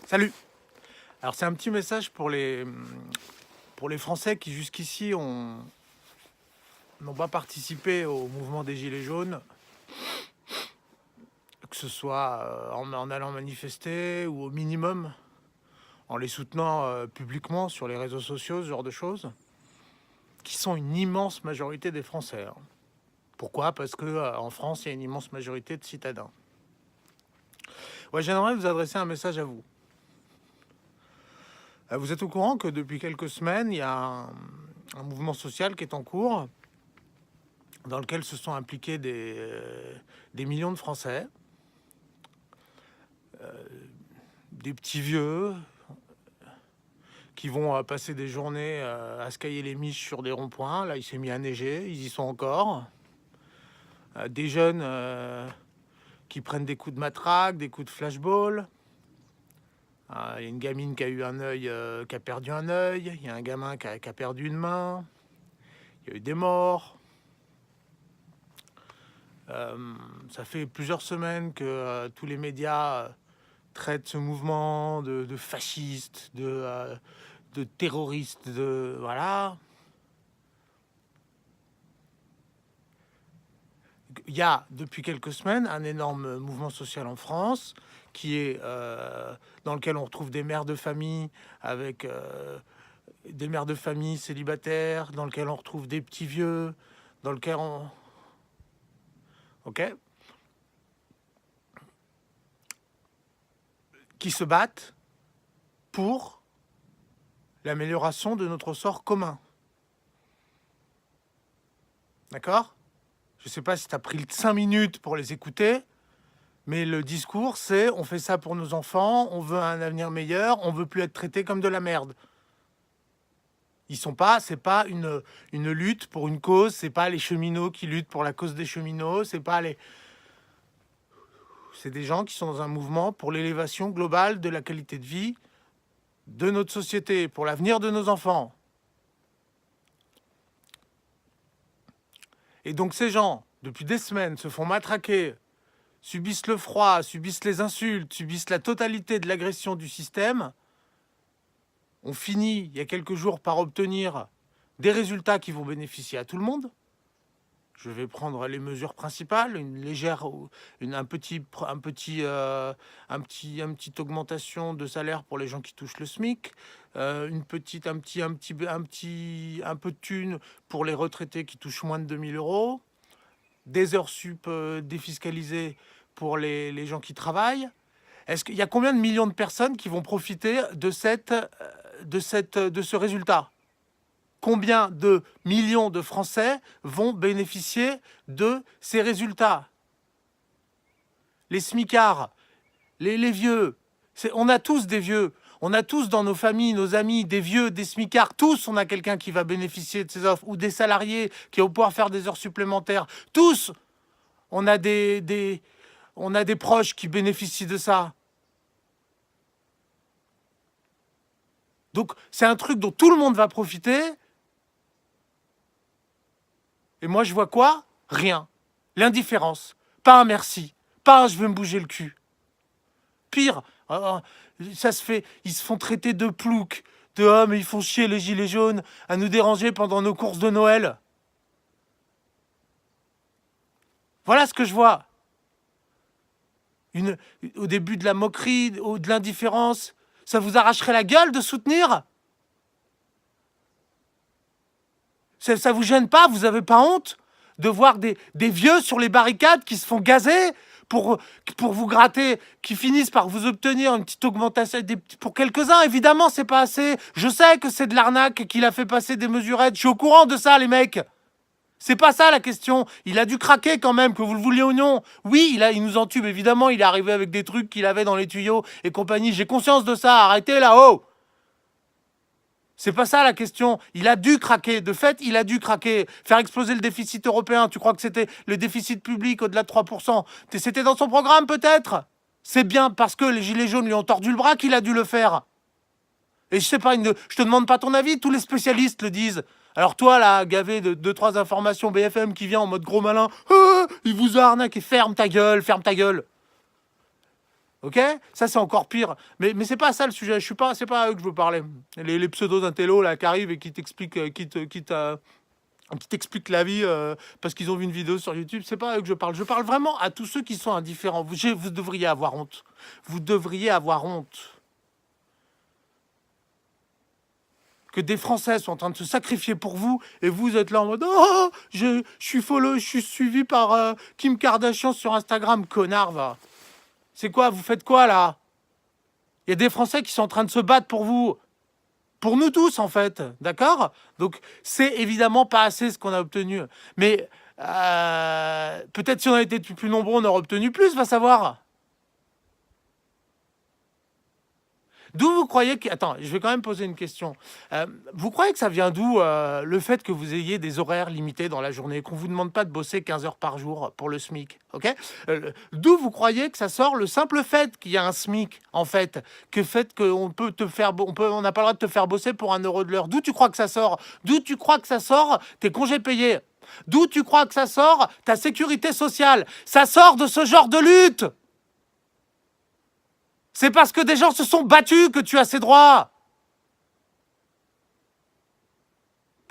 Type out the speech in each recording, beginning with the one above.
Salut. Alors c'est un petit message pour les Français qui jusqu'ici n'ont pas participé au mouvement des Gilets jaunes, que ce soit en allant manifester ou au minimum en les soutenant publiquement sur les réseaux sociaux, ce genre de choses, qui sont une immense majorité des Français. Pourquoi? Parce que en France, il y a une immense majorité de citadins. Ouais, j'aimerais vous adresser un message à vous. Vous êtes au courant que depuis quelques semaines, il y a un mouvement social qui est en cours, dans lequel se sont impliqués des millions de Français, des petits vieux, qui vont passer des journées à se cailler les miches sur des ronds-points. Là, il s'est mis à neiger, ils y sont encore. Des jeunes qui prennent des coups de matraque, des coups de flashball. Il y a une gamine qui a eu un œil, qui a perdu un œil. Il y a un gamin qui a perdu une main. Il y a eu des morts. Ça fait plusieurs semaines que tous les médias traitent ce mouvement de fascistes, de terroristes, voilà. Il y a depuis quelques semaines un énorme mouvement social en France qui est dans lequel on retrouve des mères de famille avec des mères de famille célibataires, dans lequel on retrouve des petits vieux, dans lequel on... Ok, qui se battent pour l'amélioration de notre sort commun. D'accord? Je ne sais pas si tu as pris 5 minutes pour les écouter, mais le discours, c'est on fait ça pour nos enfants, on veut un avenir meilleur, on veut plus être traité comme de la merde. Ils sont pas, c'est pas une lutte pour une cause, c'est pas les cheminots qui luttent pour la cause des cheminots, c'est pas les... C'est des gens qui sont dans un mouvement pour l'élévation globale de la qualité de vie de notre société, pour l'avenir de nos enfants. Et donc ces gens, depuis des semaines, se font matraquer, subissent le froid, subissent les insultes, subissent la totalité de l'agression du système, ont fini, il y a quelques jours, par obtenir des résultats qui vont bénéficier à tout le monde. Je vais prendre les mesures principales, une légère, une petite augmentation de salaire pour les gens qui touchent le SMIC, un peu de thune pour les retraités qui touchent moins de 2000 euros, des heures sup défiscalisées pour les gens qui travaillent. Est-ce qu'il y a combien de millions de personnes qui vont profiter de ce résultat? Combien de millions de Français vont bénéficier de ces résultats? Les smicards, les vieux, on a tous des vieux, on a tous dans nos familles, nos amis, des vieux, des smicards, tous on a quelqu'un qui va bénéficier de ces offres, ou des salariés qui vont pouvoir faire des heures supplémentaires, tous on a on a des proches qui bénéficient de ça. Donc c'est un truc dont tout le monde va profiter. Et moi, je vois quoi? Rien. L'indifférence. Pas un merci. Pas un je veux me bouger le cul. Pire, ça se fait. Ils se font traiter de ploucs, de hommes, ils font chier les gilets jaunes à nous déranger pendant nos courses de Noël. Voilà ce que je vois. Au début de la moquerie, de l'indifférence, ça vous arracherait la gueule de soutenir? Ça vous gêne pas? Vous avez pas honte de voir des vieux sur les barricades qui se font gazer pour vous gratter, qui finissent par vous obtenir une petite augmentation pour quelques-uns? Évidemment, c'est pas assez. Je sais que c'est de l'arnaque, qu'il a fait passer des mesurettes. Je suis au courant de ça, les mecs. C'est pas ça la question. Il a dû craquer quand même, que vous le vouliez ou non. Oui, il nous entube, évidemment. Il est arrivé avec des trucs qu'il avait dans les tuyaux et compagnie. J'ai conscience de ça. Arrêtez là-haut. C'est pas ça la question. Il a dû craquer. De fait, il a dû craquer. Faire exploser le déficit européen. Tu crois que c'était le déficit public au-delà de 3%? C'était dans son programme peut-être? C'est bien parce que les gilets jaunes lui ont tordu le bras qu'il a dû le faire. Et je sais pas, je te demande pas ton avis, tous les spécialistes le disent. Alors toi là, gavé de 2-3 informations BFM qui vient en mode gros malin, ah, il vous a arnaqué, ferme ta gueule, ferme ta gueule. Ok? Ça, c'est encore pire. Mais c'est pas ça le sujet. C'est pas à eux que je veux parler. Les pseudos d'intello là qui arrivent et qui t'expliquent, qui t'expliquent la vie parce qu'ils ont vu une vidéo sur YouTube. C'est pas à eux que je parle. Je parle vraiment à tous ceux qui sont indifférents. Vous devriez avoir honte. Vous devriez avoir honte que des Français sont en train de se sacrifier pour vous et vous êtes là en mode oh je suis suivi par Kim Kardashian sur Instagram, connard va. C'est quoi? Vous faites quoi là? Il y a des Français qui sont en train de se battre pour vous. Pour nous tous, en fait. D'accord? Donc, c'est évidemment pas assez ce qu'on a obtenu. Mais peut-être si on a été plus nombreux, on aurait obtenu plus, va savoir. D'où vous croyez que... Attends, je vais quand même poser une question. Vous croyez que ça vient d'où le fait que vous ayez des horaires limités dans la journée, qu'on vous demande pas de bosser 15 heures par jour pour le SMIC, ok? D'où vous croyez que ça sort le simple fait qu'il y a un SMIC, en fait, que fait qu'on peut te faire, on n'a pas le droit de te faire bosser pour 1 euro de l'heure. D'où tu crois que ça sort? D'où tu crois que ça sort tes congés payés? D'où tu crois que ça sort ta sécurité sociale? Ça sort de ce genre de lutte. C'est parce que des gens se sont battus que tu as ces droits.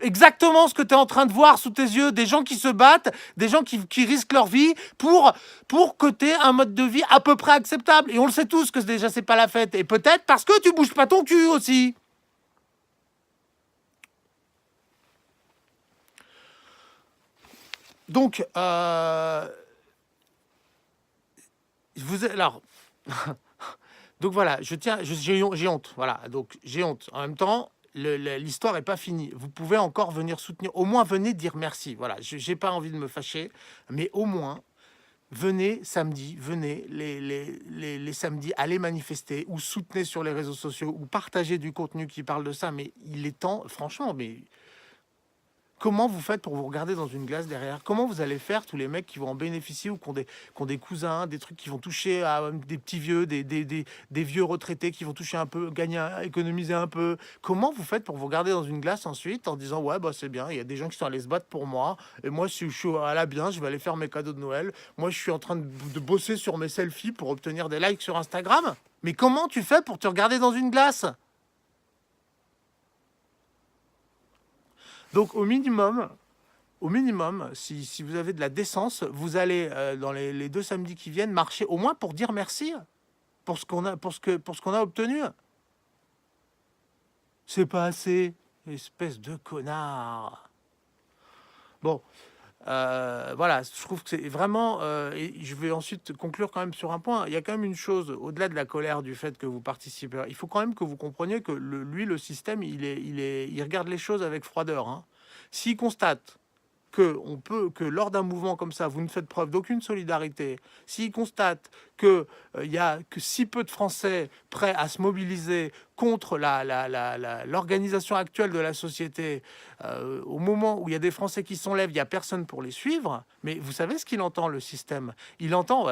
Exactement ce que tu es en train de voir sous tes yeux. Des gens qui se battent, des gens qui risquent leur vie pour que tu aies un mode de vie à peu près acceptable. Et on le sait tous que déjà, c'est pas la fête. Et peut-être parce que tu bouges pas ton cul aussi. Donc, alors... Donc voilà, j'ai honte. Voilà, donc j'ai honte. En même temps, l'histoire n'est pas finie. Vous pouvez encore venir soutenir. Au moins, venez dire merci. Voilà, j'ai pas envie de me fâcher, mais au moins, venez samedi, venez les samedis, allez manifester ou soutenez sur les réseaux sociaux ou partagez du contenu qui parle de ça. Mais il est temps, franchement, mais... Comment vous faites pour vous regarder dans une glace derrière? Comment vous allez faire tous les mecs qui vont en bénéficier ou qui ont des cousins, des trucs qui vont toucher à des petits vieux, des vieux retraités qui vont toucher un peu, gagner, économiser un peu? Comment vous faites pour vous regarder dans une glace ensuite en disant ouais bah c'est bien, il y a des gens qui sont allés se battre pour moi et moi si je suis à la bien, je vais aller faire mes cadeaux de Noël. Moi je suis en train de bosser sur mes selfies pour obtenir des likes sur Instagram. Mais comment tu fais pour te regarder dans une glace? Donc au minimum, si vous avez de la décence, vous allez dans les 2 samedis qui viennent marcher au moins pour dire merci pour ce qu'on a, pour ce qu'on a obtenu. C'est pas assez, espèce de connard. Bon, voilà, je trouve que c'est vraiment. Et je vais ensuite conclure quand même sur un point. Il y a quand même une chose au-delà de la colère du fait que vous participez. Il faut quand même que vous compreniez que le système, il regarde les choses avec froideur. Hein. S'il constate que lors d'un mouvement comme ça, vous ne faites preuve d'aucune solidarité, s'il constate qu'il y a que si peu de Français prêts à se mobiliser contre l'organisation actuelle de la société, au moment où il y a des Français qui s'enlèvent, il n'y a personne pour les suivre, mais vous savez ce qu'il entend, le système? Il entend,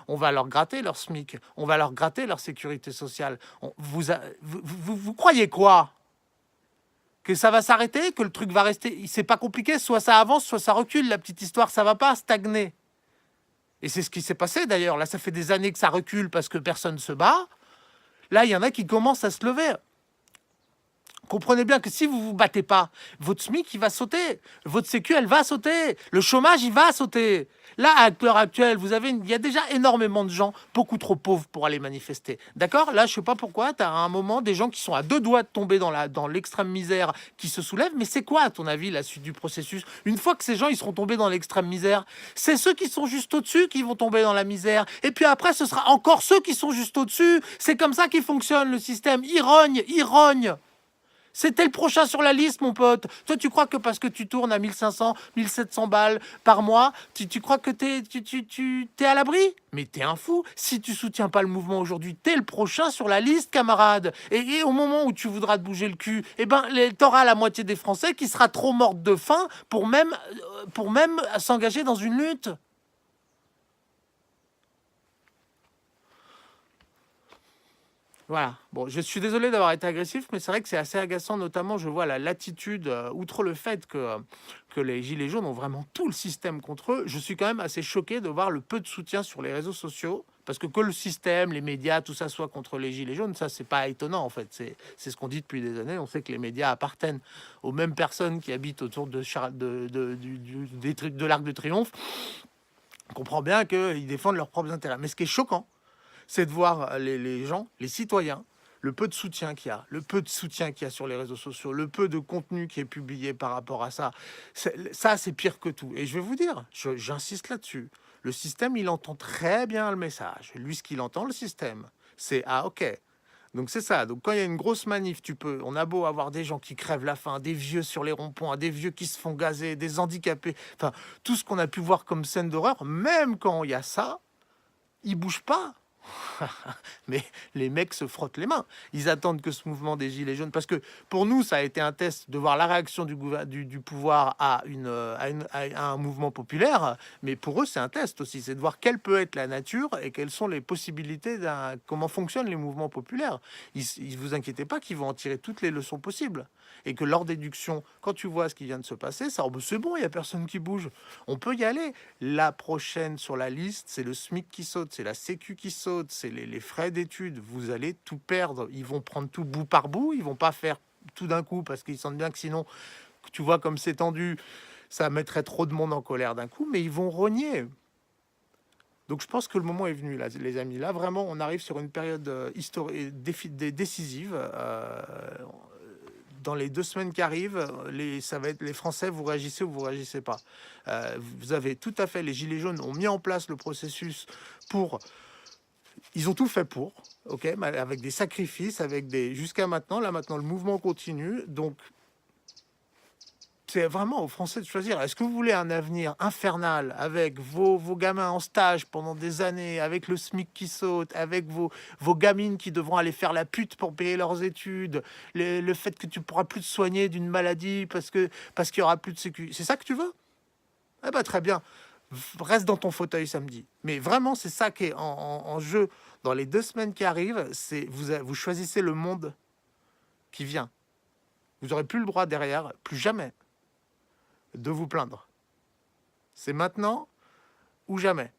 on va leur gratter leur SMIC, on va leur gratter leur sécurité sociale. Vous croyez quoi? Que ça va s'arrêter, que le truc va rester. C'est pas compliqué, soit ça avance, soit ça recule. La petite histoire, ça va pas stagner. Et c'est ce qui s'est passé d'ailleurs. Là, ça fait des années que ça recule parce que personne se bat. Là, il y en a qui commencent à se lever. Comprenez bien que si vous vous battez pas, votre SMIC, il va sauter. Votre sécu, elle va sauter. Le chômage, il va sauter. Là, à l'heure actuelle, il y a déjà énormément de gens, beaucoup trop pauvres pour aller manifester. D'accord? Là, je sais pas pourquoi, tu as à un moment des gens qui sont à 2 doigts de tomber dans l'extrême misère, qui se soulèvent. Mais c'est quoi, à ton avis, la suite du processus? Une fois que ces gens, ils seront tombés dans l'extrême misère, c'est ceux qui sont juste au-dessus qui vont tomber dans la misère. Et puis après, ce sera encore ceux qui sont juste au-dessus. C'est comme ça qu'il fonctionne, le système. Il rogne, il rogne. C'était le prochain sur la liste, mon pote. Toi, tu crois que parce que tu tournes à 1500, 1700 balles par mois, tu crois que t'es à l'abri? Mais t'es un fou. Si tu soutiens pas le mouvement aujourd'hui, t'es le prochain sur la liste, camarade. Et au moment où tu voudras te bouger le cul, eh ben, t'auras la moitié des Français qui sera trop morte de faim pour même s'engager dans une lutte. Voilà. Bon, je suis désolé d'avoir été agressif, mais c'est vrai que c'est assez agaçant. Notamment, je vois la latitude, outre le fait que les Gilets jaunes ont vraiment tout le système contre eux. Je suis quand même assez choqué de voir le peu de soutien sur les réseaux sociaux. Parce que le système, les médias, tout ça soit contre les gilets jaunes, ça, c'est pas étonnant, en fait. C'est ce qu'on dit depuis des années. On sait que les médias appartiennent aux mêmes personnes qui habitent autour de l'Arc de Triomphe. On comprend bien qu'ils défendent leurs propres intérêts. Mais ce qui est choquant, c'est de voir les gens, les citoyens, le peu de soutien qu'il y a, le peu de soutien qu'il y a sur les réseaux sociaux, le peu de contenu qui est publié par rapport à ça. Ça, c'est pire que tout. Et je vais vous dire, j'insiste là-dessus, le système, il entend très bien le message. Lui, ce qu'il entend, le système, c'est « Ah, ok ». Donc c'est ça. Donc quand il y a une grosse manif, on a beau avoir des gens qui crèvent la faim, des vieux sur les ronds-points, des vieux qui se font gazer, des handicapés, enfin tout ce qu'on a pu voir comme scène d'horreur, même quand il y a ça, ils bougent pas. Mais les mecs se frottent les mains. Ils attendent que ce mouvement des Gilets jaunes, parce que pour nous, ça a été un test de voir la réaction du pouvoir à un mouvement populaire, mais pour eux, c'est un test aussi. C'est de voir quelle peut être la nature et quelles sont les possibilités comment fonctionnent les mouvements populaires. Ils vous inquiétez pas qu'ils vont en tirer toutes les leçons possibles. Et que leur déduction, quand tu vois ce qui vient de se passer, ça, c'est bon, il n'y a personne qui bouge. On peut y aller. La prochaine sur la liste, c'est le SMIC qui saute, c'est la Sécu qui saute, c'est les frais d'études. Vous allez tout perdre. Ils vont prendre tout bout par bout. Ils vont pas faire tout d'un coup parce qu'ils sentent bien que sinon, tu vois comme c'est tendu, ça mettrait trop de monde en colère d'un coup. Mais ils vont rogner. Donc je pense que le moment est venu, là, les amis. Là, vraiment, on arrive sur une période historique décisive. Dans les 2 semaines qui arrivent, ça va être les Français, vous réagissez ou vous réagissez pas. Vous avez tout à fait, les Gilets jaunes ont mis en place le processus pour... Ils ont tout fait pour, ok, avec des sacrifices, jusqu'à maintenant. Là, maintenant, le mouvement continue. Donc, c'est vraiment aux Français de choisir. Est-ce que vous voulez un avenir infernal avec vos gamins en stage pendant des années, avec le SMIC qui saute, avec vos gamines qui devront aller faire la pute pour payer leurs études, le fait que tu pourras plus te soigner d'une maladie parce qu'il y aura plus de sécu. C'est ça que tu veux? Eh ben très bien. Reste dans ton fauteuil samedi. Mais vraiment, c'est ça qui est en jeu dans les 2 semaines qui arrivent. C'est vous choisissez le monde qui vient. Vous n'aurez plus le droit derrière, plus jamais, de vous plaindre. C'est maintenant ou jamais.